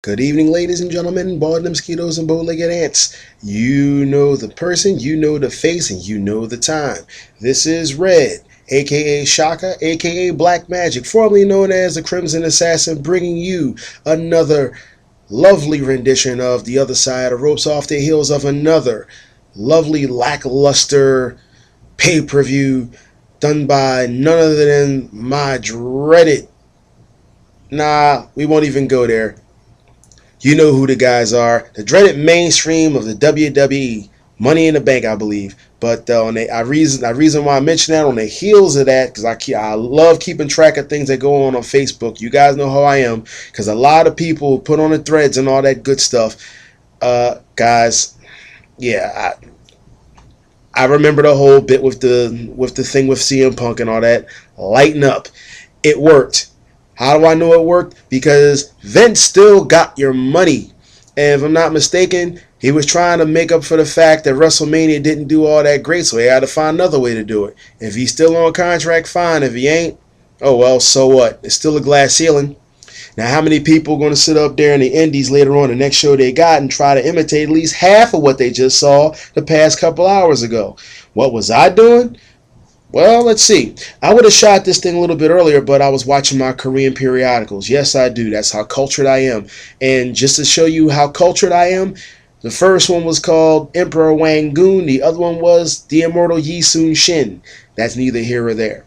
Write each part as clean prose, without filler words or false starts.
Good evening, ladies and gentlemen, bald mosquitoes and bow-legged ants. You know the person, you know the face, and you know the time. This is Red, aka Shaka, aka Black Magic, formerly known as the Crimson Assassin, bringing you another lovely rendition of The Other Side of Ropes off the heels of another lovely lackluster pay-per-view done by none other than my dreaded. Nah, we won't even go there. You know who the guys are. The dreaded mainstream of the WWE. Money in the Bank, I believe. But the reason why I mention that on the heels of that, because I love keeping track of things that go on Facebook. You guys know how I am, because a lot of people put on the threads and all that good stuff. Guys, yeah, I remember the whole bit with the thing with CM Punk and all that. Lighten up. It worked. How do I know it worked? Because Vince still got your money. And if I'm not mistaken, he was trying to make up for the fact that WrestleMania didn't do all that great, so he had to find another way to do it. If he's still on contract, fine. If he ain't, oh well, so what? It's still a glass ceiling. Now, how many people are going to sit up there in the indies later on the next show they got and try to imitate at least half of what they just saw the past couple hours ago? What was I doing? Well, let's see. I would have shot this thing a little bit earlier, but I was watching my Korean periodicals. Yes, I do. That's how cultured I am. And just to show you how cultured I am, the first one was called Emperor Wangun. The other one was The Immortal Yi Sun Shin. That's neither here or there.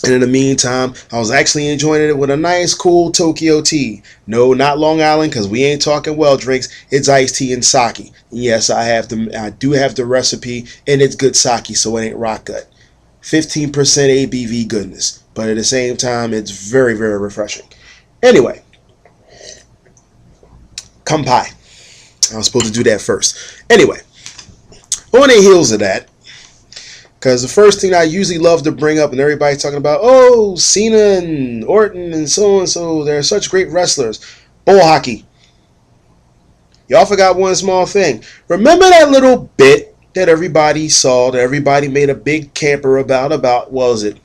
And in the meantime, I was actually enjoying it with a nice, cool Tokyo tea. No, not Long Island, because we ain't talking well drinks. It's iced tea and sake. Yes, I do have the recipe, and it's good sake, so it ain't rock gut. 15% ABV goodness, but at the same time, it's very, very refreshing. Anyway, kampai. I was supposed to do that first. Anyway, on the heels of that, because the first thing I usually love to bring up, and everybody's talking about, oh, Cena and Orton and so, they're such great wrestlers. Bull hockey. Y'all forgot one small thing. Remember that little bit that everybody saw, that everybody made a big camper about, what was it?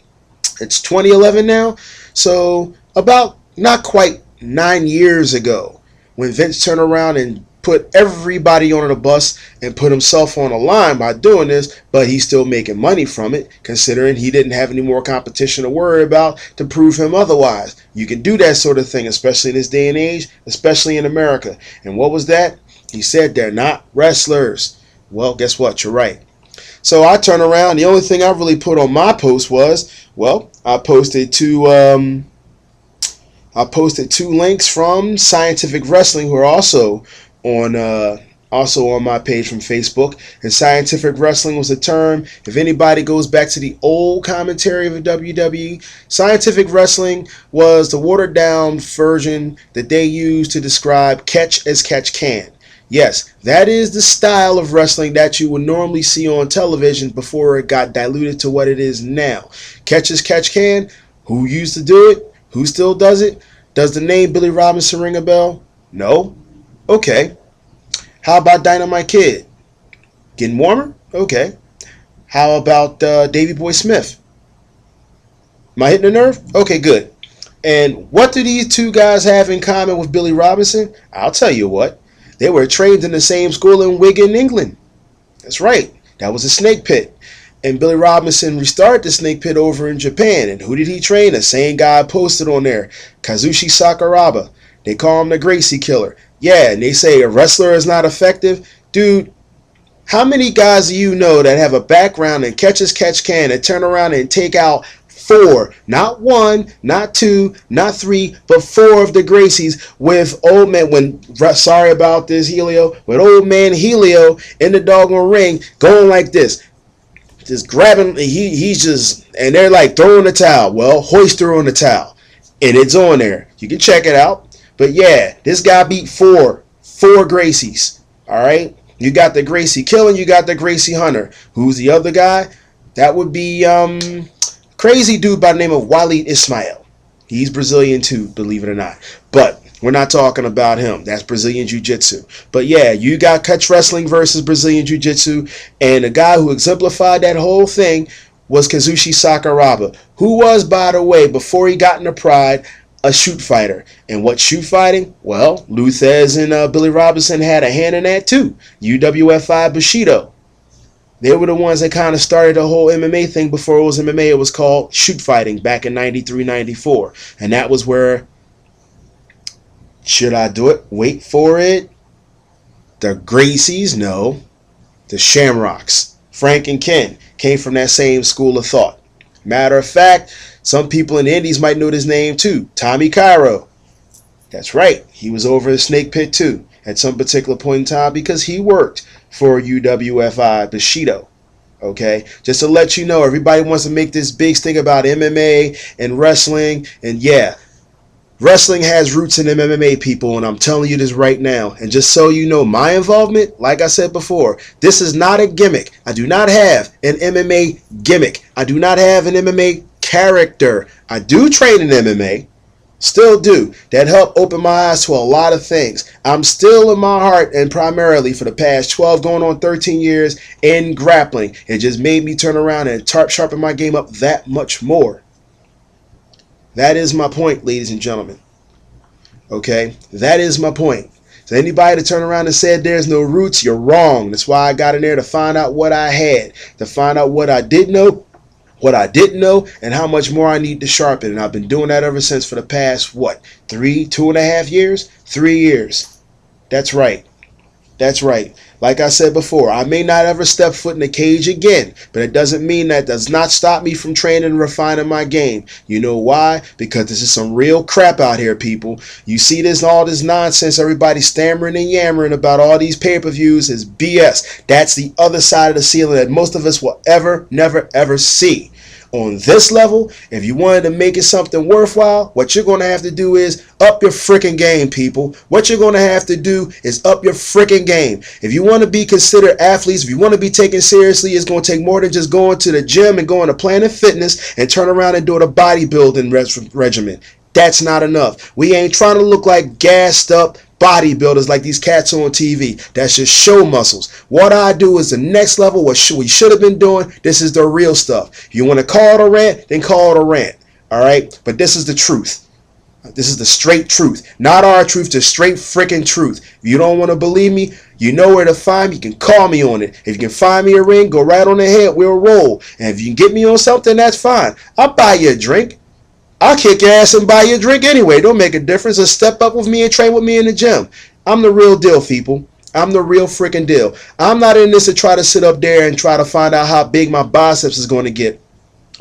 It's 2011 now? So, about not quite 9 years ago, when Vince turned around and put everybody on the bus and put himself on the line by doing this, but he's still making money from it, considering he didn't have any more competition to worry about to prove him otherwise. You can do that sort of thing, especially in this day and age, especially in America. And what was that? He said they're not wrestlers. Well, guess what? You're right. So I turn around. The only thing I really put on my post was, well, I posted two links from Scientific Wrestling, who are also on my page from Facebook. And Scientific Wrestling was a term. If anybody goes back to the old commentary of the WWE, Scientific Wrestling was the watered down version that they used to describe catch as catch can. Yes, that is the style of wrestling that you would normally see on television before it got diluted to what it is now. Catch as catch can. Who used to do it? Who still does it? Does the name Billy Robinson ring a bell? No? Okay. How about Dynamite Kid? Getting warmer? Okay. How about Davey Boy Smith? Am I hitting the nerve? Okay, good. And what do these two guys have in common with Billy Robinson? I'll tell you what. They were trained in the same school in Wigan, England. That's right. That was a snake pit. And Billy Robinson restarted the snake pit over in Japan. And who did he train? The same guy posted on there. Kazushi Sakuraba. They call him the Gracie Killer. Yeah, and they say a wrestler is not effective. Dude, how many guys do you know that have a background in catch as catch can and turn around and take out 4, not 1, not 2, not 3, but 4 of the Gracies with old man, sorry about this, Helio, with old man Helio in the doggone ring going like this. Just grabbing, he's just, and they're like throwing the towel. Well, hoist her on the towel. And it's on there. You can check it out. But yeah, this guy beat 4 Gracies. Alright? You got the Gracie Killer, you got the Gracie Hunter. Who's the other guy? That would be, crazy dude by the name of Walid Ismail. He's Brazilian too, believe it or not. But we're not talking about him. That's Brazilian Jiu-Jitsu. But yeah, you got catch wrestling versus Brazilian Jiu-Jitsu. And the guy who exemplified that whole thing was Kazushi Sakuraba, who was, by the way, before he got into Pride, a shoot fighter. And what shoot fighting? Well, Lou Thesz and Billy Robinson had a hand in that too. UWFI Bushido. They were the ones that kind of started the whole MMA thing. Before it was MMA, it was called shoot fighting back in 93, 94. And that was where, should I do it? Wait for it. The Gracies? No. The Shamrocks. Frank and Ken came from that same school of thought. Matter of fact, some people in the Indies might know his name too. Tommy Cairo. That's right. He was over in Snake Pit too at some particular point in time because he worked for UWFI Bushido. Okay, just to let you know, everybody wants to make this big thing about MMA and wrestling, and yeah, wrestling has roots in MMA, people, and I'm telling you this right now. And just so you know, my involvement, like I said before, this is not a gimmick. I do not have an MMA gimmick. I do not have an MMA character. I do train in MMA. Still do. That helped open my eyes to a lot of things. I'm still in my heart and primarily for the past 12 going on 13 years in grappling. It just made me turn around and sharpen my game up that much more. That is my point, ladies and gentlemen. Okay? That is my point. So anybody that turned around and said there's no roots, you're wrong. That's why I got in there to find out what I had, to find out what I did know, what I didn't know, and how much more I need to sharpen. And I've been doing that ever since for the past, what, 2.5 years? 3 years. That's right. That's right. Like I said before, I may not ever step foot in the cage again, but it doesn't mean that does not stop me from training and refining my game. You know why? Because this is some real crap out here, people. You see this and all this nonsense, everybody stammering and yammering about all these pay-per-views is BS. That's the other side of the ceiling that most of us will never, ever see. On this level, if you wanted to make it something worthwhile, what you're going to have to do is up your freaking game, people. What you're going to have to do is up your freaking game. If you want to be considered athletes, if you want to be taken seriously, it's going to take more than just going to the gym and going to Planet Fitness and turn around and do a bodybuilding regimen. That's not enough. We ain't trying to look like gassed up bodybuilders like these cats on TV. That's just show muscles. What I do is the next level, what we should have been doing. This is the real stuff. You want to call it a rant, then call it a rant. All right? But this is the truth. This is the straight truth. Not our truth, the straight freaking truth. If you don't want to believe me, you know where to find me. You can call me on it. If you can find me a ring, go right on ahead. We'll roll. And if you can get me on something, that's fine. I'll buy you a drink. I'll kick your ass and buy you a drink anyway. Don't make a difference. Just step up with me and train with me in the gym. I'm the real deal, people. I'm the real freaking deal. I'm not in this to try to sit up there and try to find out how big my biceps is going to get.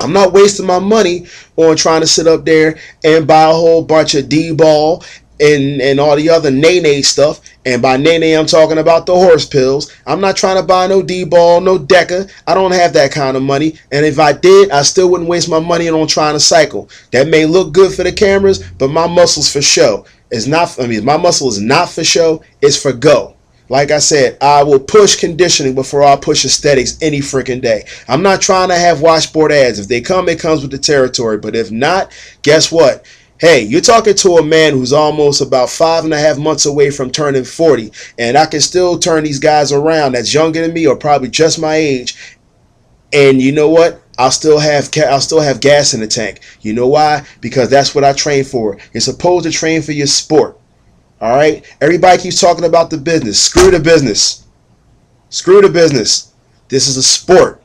I'm not wasting my money on trying to sit up there and buy a whole bunch of D-ball and all the other nay stuff. And by nay, I'm talking about the horse pills. I'm not trying to buy no D-ball, no Deca. I don't have that kind of money. And if I did, I still wouldn't waste my money on trying to cycle. That may look good for the cameras, but my muscle's for show. It's not, my muscle is not for show. It's for go. Like I said, I will push conditioning before I push aesthetics any freaking day. I'm not trying to have washboard ads. If they come, it comes with the territory. But if not, guess what? Hey, you're talking to a man who's almost about 5.5 months away from turning 40, and I can still turn these guys around that's younger than me or probably just my age. And you know what? I'll still have gas in the tank. You know why? Because that's what I train for. You're supposed to train for your sport. All right? Everybody keeps talking about the business. Screw the business. Screw the business. This is a sport.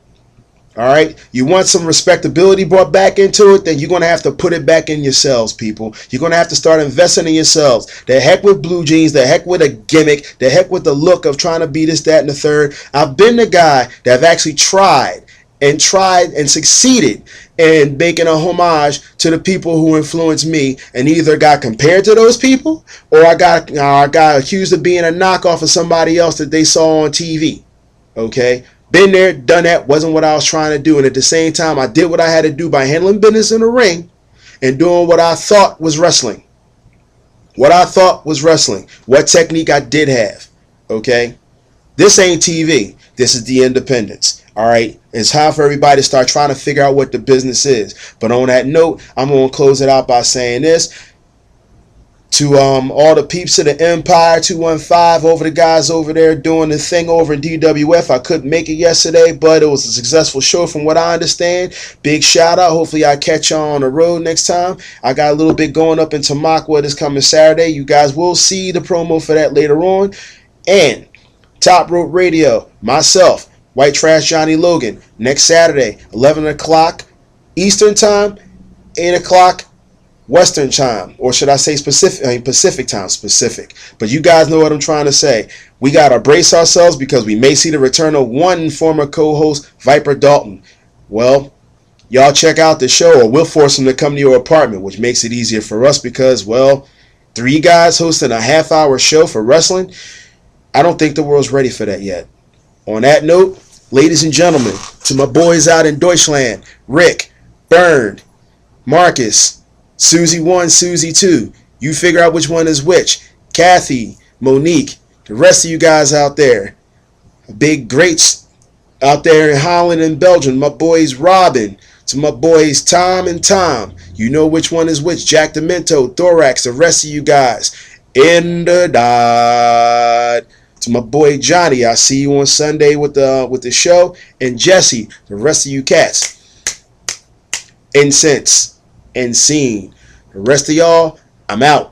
All right, you want some respectability brought back into it, then you're going to have to put it back in yourselves, people. You're going to have to start investing in yourselves. The heck with blue jeans, the heck with a gimmick, the heck with the look of trying to be this, that, and the third. I've been the guy that have actually tried and succeeded in making a homage to the people who influenced me and either got compared to those people or I got accused of being a knockoff of somebody else that they saw on TV. Okay? Been there, done that, wasn't what I was trying to do. And at the same time, I did what I had to do by handling business in the ring and doing what I thought was wrestling. What I thought was wrestling. What technique I did have. Okay? This ain't TV. This is the independence. All right? It's time for everybody to start trying to figure out what the business is. But on that note, I'm going to close it out by saying this. To all the peeps of the Empire 215, over the guys over there doing the thing over in DWF. I couldn't make it yesterday, but it was a successful show from what I understand. Big shout out. Hopefully I catch y'all on the road next time. I got a little bit going up in Tamaqua this coming Saturday. You guys will see the promo for that later on. And Top Rope Radio, myself, White Trash Johnny Logan, next Saturday, 11 o'clock Eastern Time, 8 o'clock Western Time, or should I say Pacific Time, specific. But you guys know what I'm trying to say. We got to brace ourselves because we may see the return of one former co-host, Viper Dalton. Well, y'all check out the show, or we'll force him to come to your apartment, which makes it easier for us because, well, 3 guys hosting a half-hour show for wrestling, I don't think the world's ready for that yet. On that note, ladies and gentlemen, to my boys out in Deutschland, Rick, Bernd, Marcus, Susie 1, Susie 2. You figure out which one is which. Kathy, Monique, the rest of you guys out there. Big greats out there in Holland and Belgium. My boys Robin. To my boys Tom and Tom. You know which one is which. Jack Demento, Thorax, the rest of you guys. In the dot. To my boy Johnny. I see you on Sunday with the show. And Jesse, the rest of you cats. Incense and Scene. The rest of y'all, I'm out.